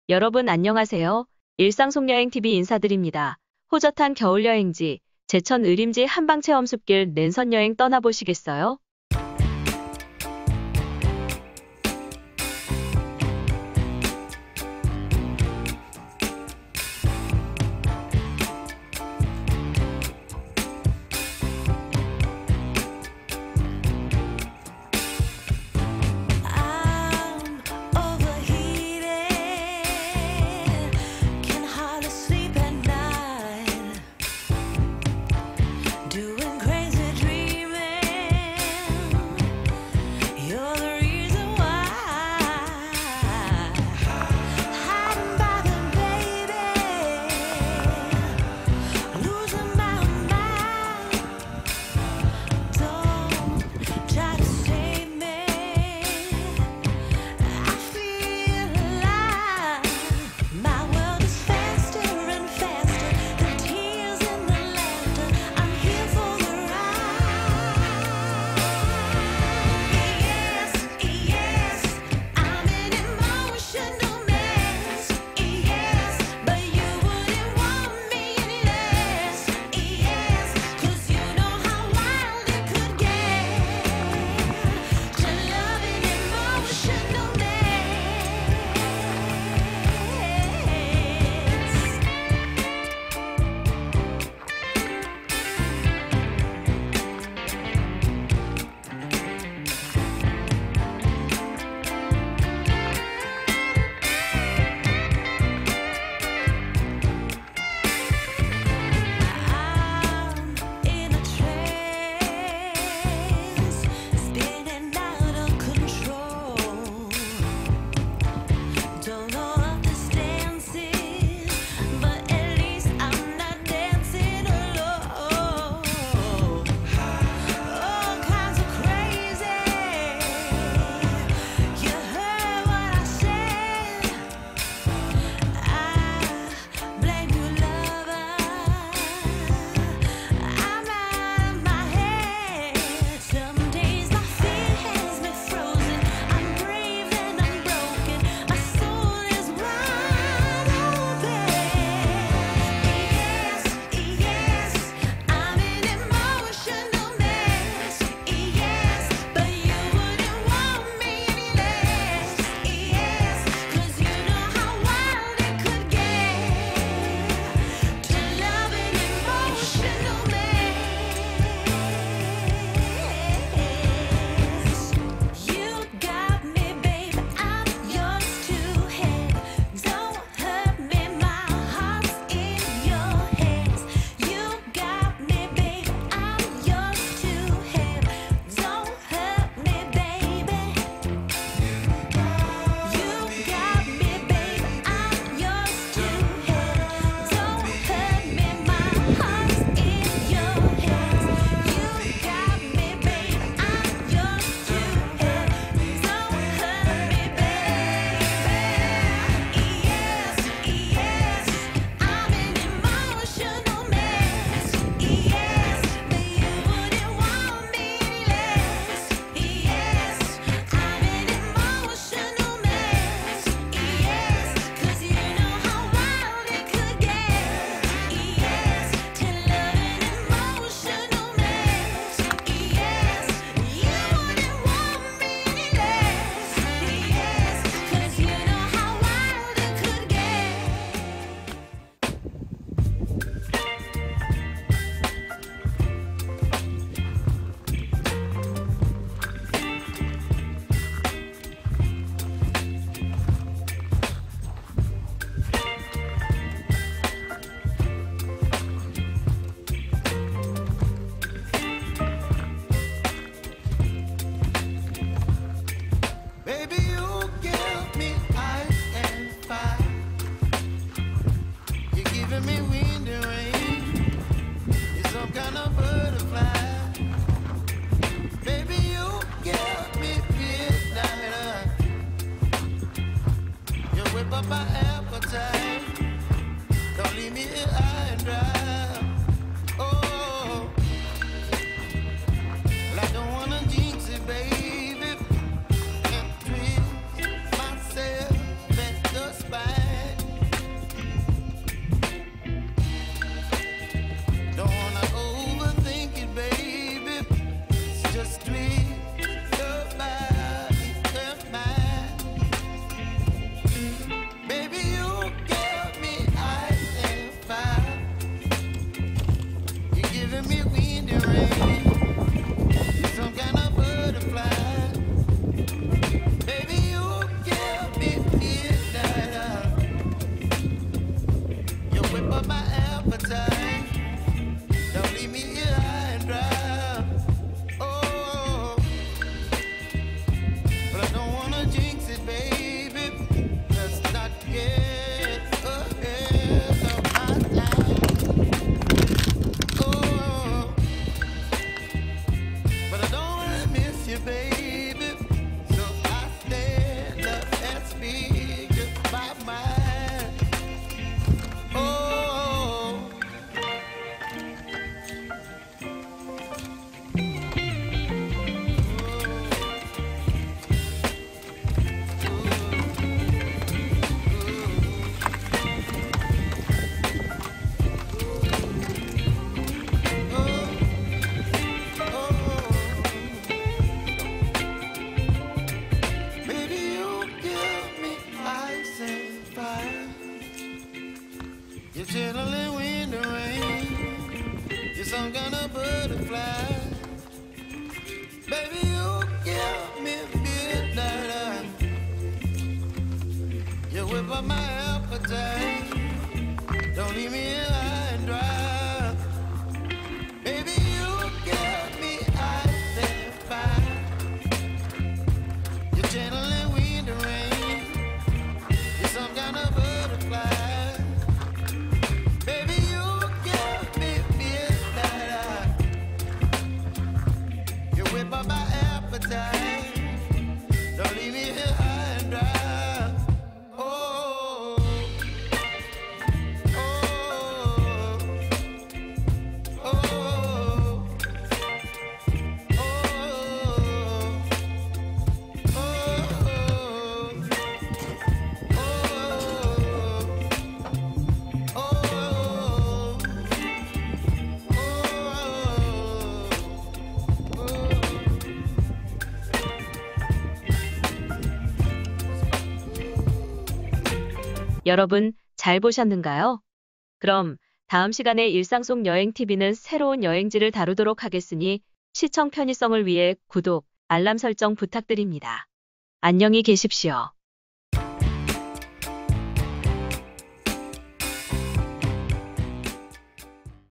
여러분 안녕하세요. 일상속여행TV 인사드립니다. 호젓한 겨울여행지, 제천 의림지 한방체험숲길 랜선여행 떠나보시겠어요? Myself at the spine. chilling wind and rain. You're some kind of butterfly. Baby, you give me midnight. You whip up my appetite. Don't leave me here high and dry. Baby, you give me ice and fire. You're channeling wind and rain. You're some kind of butterfly. Baby, you give me midnight. You whip up my appetite. Don't leave me here high and dry. 여러분, 잘 보셨는가요? 그럼 다음 시간에 일상 속 여행 TV는 새로운 여행지를 다루도록 하겠으니 시청 편의성을 위해 구독, 알람 설정 부탁드립니다. 안녕히 계십시오.